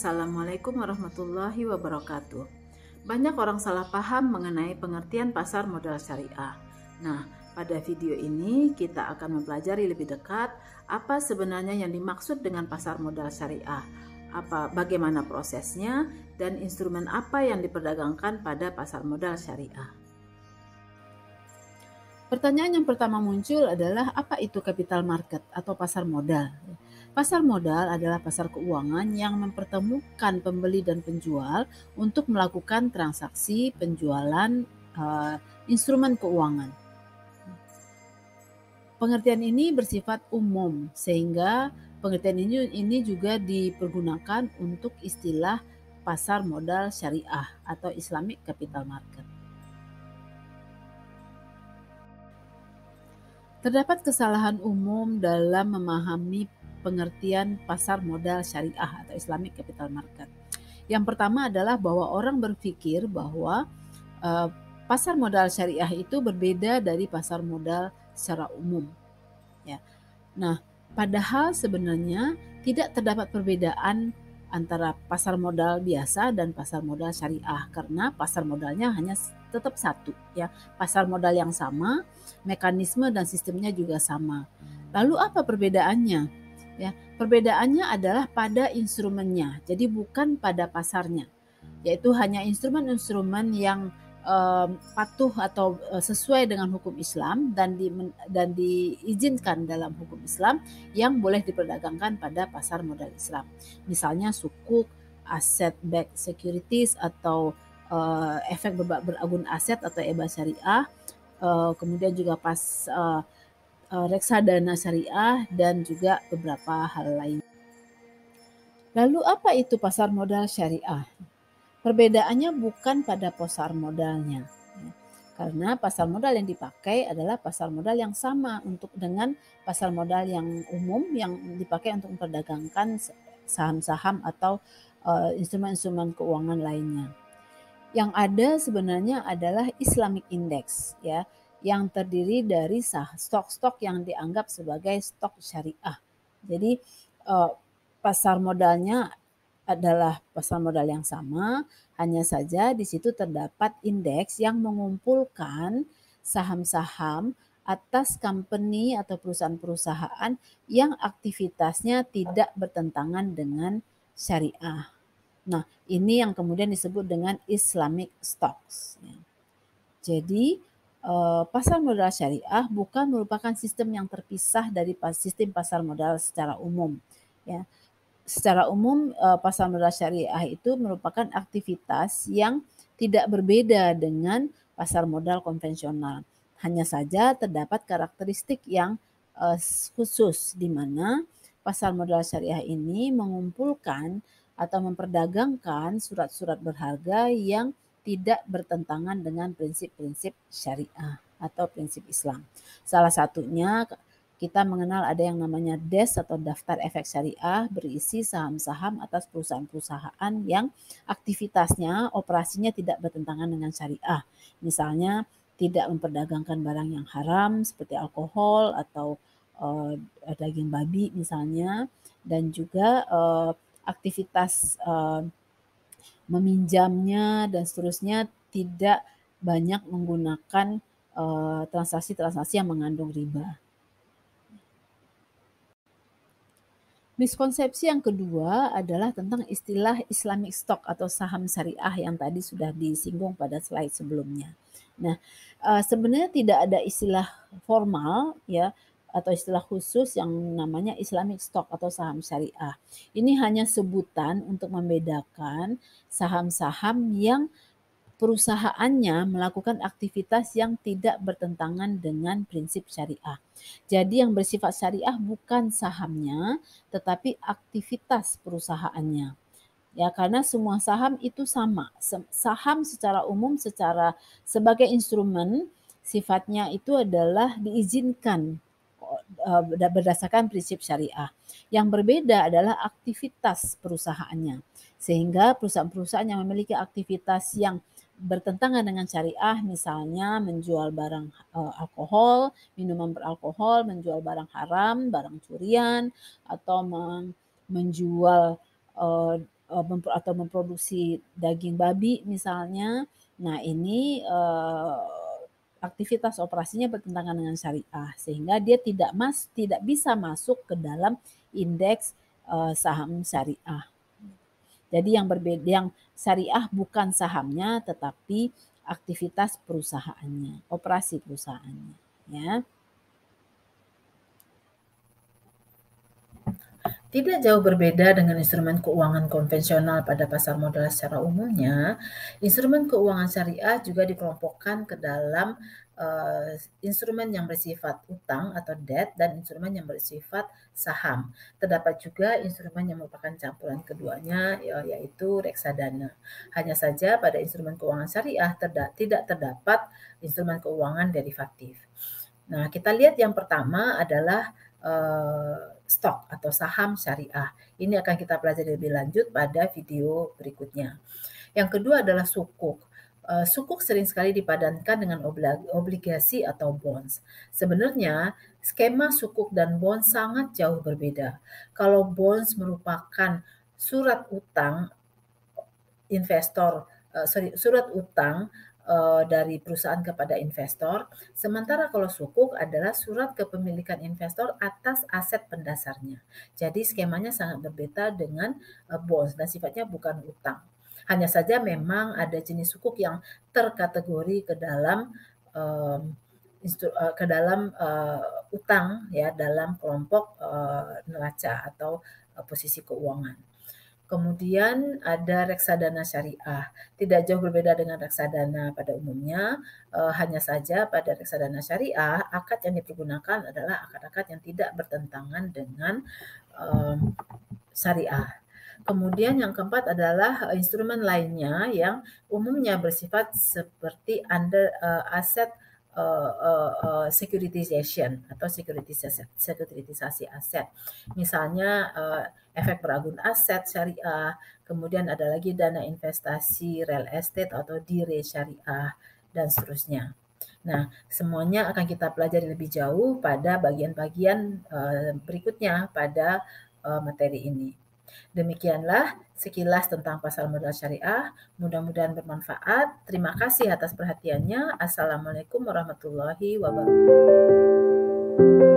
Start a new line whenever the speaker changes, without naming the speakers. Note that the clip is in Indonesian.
Assalamualaikum warahmatullahi wabarakatuh. Banyak orang salah paham mengenai pengertian pasar modal syariah. Nah, pada video ini kita akan mempelajari lebih dekat apa sebenarnya yang dimaksud dengan pasar modal syariah, bagaimana prosesnya, dan instrumen apa yang diperdagangkan pada pasar modal syariah. Pertanyaan yang pertama muncul adalah apa itu capital market atau pasar modal? Pasar modal adalah pasar keuangan yang mempertemukan pembeli dan penjual untuk melakukan transaksi penjualan instrumen keuangan. Pengertian ini bersifat umum sehingga pengertian ini juga dipergunakan untuk istilah pasar modal syariah atau Islamic Capital Market. Terdapat kesalahan umum dalam memahami pengertian pasar modal syariah atau Islamic Capital Market. Yang pertama adalah bahwa orang berpikir bahwa pasar modal syariah itu berbeda dari pasar modal secara umum. Ya. Nah, padahal sebenarnya tidak terdapat perbedaan antara pasar modal biasa dan pasar modal syariah karena pasar modalnya hanya tetap satu, ya. Pasar modal yang sama, mekanisme dan sistemnya juga sama. Lalu apa perbedaannya? Ya, perbedaannya adalah pada instrumennya. Jadi bukan pada pasarnya. Yaitu hanya instrumen-instrumen yang patuh atau sesuai dengan hukum Islam dan diizinkan dalam hukum Islam yang boleh diperdagangkan pada pasar modal Islam. Misalnya sukuk, asset backed securities atau efek beragun aset atau EBA syariah, kemudian juga reksadana syariah dan juga beberapa hal lain. Lalu apa itu pasar modal syariah? Perbedaannya bukan pada pasar modalnya, karena pasar modal yang dipakai adalah pasar modal yang sama dengan pasar modal yang umum yang dipakai untuk memperdagangkan saham-saham atau instrumen-instrumen keuangan lainnya. Yang ada sebenarnya adalah Islamic Index, ya, yang terdiri dari stok-stok yang dianggap sebagai stok syariah. Jadi pasar modalnya adalah pasar modal yang sama, hanya saja di situ terdapat indeks yang mengumpulkan saham-saham atas company atau perusahaan-perusahaan yang aktivitasnya tidak bertentangan dengan syariah. Nah, ini yang kemudian disebut dengan Islamic stocks. Jadi, pasar modal syariah bukan merupakan sistem yang terpisah dari sistem pasar modal secara umum, ya. Secara umum pasar modal syariah itu merupakan aktivitas yang tidak berbeda dengan pasar modal konvensional. Hanya saja terdapat karakteristik yang khusus di mana pasar modal syariah ini mengumpulkan atau memperdagangkan surat-surat berharga yang tidak bertentangan dengan prinsip-prinsip syariah atau prinsip Islam. Salah satunya kita mengenal ada yang namanya DES atau Daftar Efek Syariah berisi saham-saham atas perusahaan-perusahaan yang aktivitasnya, operasinya tidak bertentangan dengan syariah. Misalnya tidak memperdagangkan barang yang haram seperti alkohol atau daging babi misalnya, dan juga aktivitas meminjamnya dan seterusnya tidak banyak menggunakan transaksi-transaksi yang mengandung riba. Miskonsepsi yang kedua adalah tentang istilah Islamic stock atau saham syariah yang tadi sudah disinggung pada slide sebelumnya. Nah, sebenarnya tidak ada istilah formal, ya, atau istilah khusus yang namanya Islamic stock atau saham syariah. Ini hanya sebutan untuk membedakan saham-saham yang perusahaannya melakukan aktivitas yang tidak bertentangan dengan prinsip syariah. Jadi yang bersifat syariah bukan sahamnya, tetapi aktivitas perusahaannya. Ya, karena semua saham itu sama. Saham secara umum sebagai instrumen sifatnya itu adalah diizinkan berdasarkan prinsip syariah. Yang berbeda adalah aktivitas perusahaannya. Sehingga perusahaan-perusahaan yang memiliki aktivitas yang bertentangan dengan syariah, misalnya menjual barang alkohol, minuman beralkohol, menjual barang haram, barang curian, atau menjual atau memproduksi daging babi misalnya. Nah ini aktivitas operasinya bertentangan dengan syariah sehingga dia tidak bisa masuk ke dalam indeks saham syariah. Jadi yang syariah bukan sahamnya tetapi aktivitas perusahaannya, operasi perusahaannya, ya. Tidak jauh berbeda dengan instrumen keuangan konvensional pada pasar modal secara umumnya, instrumen keuangan syariah juga dikelompokkan ke dalam instrumen yang bersifat utang atau debt dan instrumen yang bersifat saham. Terdapat juga instrumen yang merupakan campuran keduanya yaitu reksadana. Hanya saja pada instrumen keuangan syariah tidak terdapat instrumen keuangan derivatif. Nah, kita lihat yang pertama adalah stok atau saham syariah. Ini akan kita pelajari lebih lanjut pada video berikutnya. Yang kedua adalah sukuk. Sukuk sering sekali dipadankan dengan obligasi atau bonds. Sebenarnya skema sukuk dan bonds sangat jauh berbeda. Kalau bonds merupakan surat utang surat utang dari perusahaan kepada investor, sementara kalau sukuk adalah surat kepemilikan investor atas aset pendasarnya. Jadi skemanya sangat berbeda dengan bonds dan sifatnya bukan utang. Hanya saja memang ada jenis sukuk yang terkategori ke dalam utang ya dalam kelompok neraca atau posisi keuangan. Kemudian ada reksadana syariah. Tidak jauh berbeda dengan reksadana pada umumnya, hanya saja pada reksadana syariah akad yang dipergunakan adalah akad-akad yang tidak bertentangan dengan syariah. Kemudian yang keempat adalah instrumen lainnya yang umumnya bersifat seperti aset securitization atau sekuritisasi aset. Misalnya efek beragun aset syariah, kemudian ada lagi dana investasi real estate atau dire syariah dan seterusnya. Nah, semuanya akan kita pelajari lebih jauh pada bagian-bagian berikutnya pada materi ini. Demikianlah sekilas tentang pasar modal syariah. Mudah-mudahan bermanfaat. Terima kasih atas perhatiannya. Assalamualaikum warahmatullahi wabarakatuh.